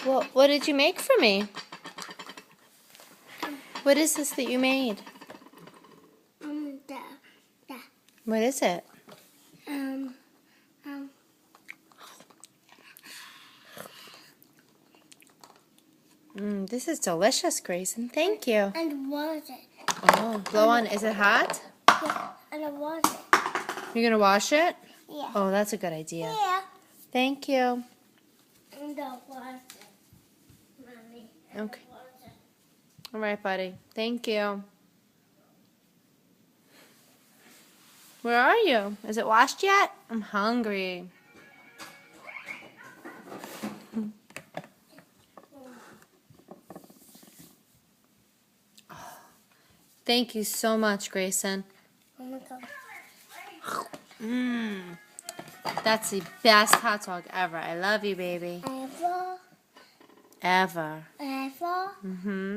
Well, what did you make for me? What is this that you made? That. What is it? This is delicious, Grayson. Thank you. And wash it. Oh, blow on. Is it hot? Yeah, and I wash it. You're going to wash it? Yeah. Oh, that's a good idea. Yeah. Thank you. And I wash it. Mommy. Okay. All right, buddy. Thank you. Where are you? Is it washed yet? I'm hungry. Thank you so much, Grayson. Oh my God. That's the best hot dog ever. I love you, baby. Ever. Ever. Ever. Mm-hmm.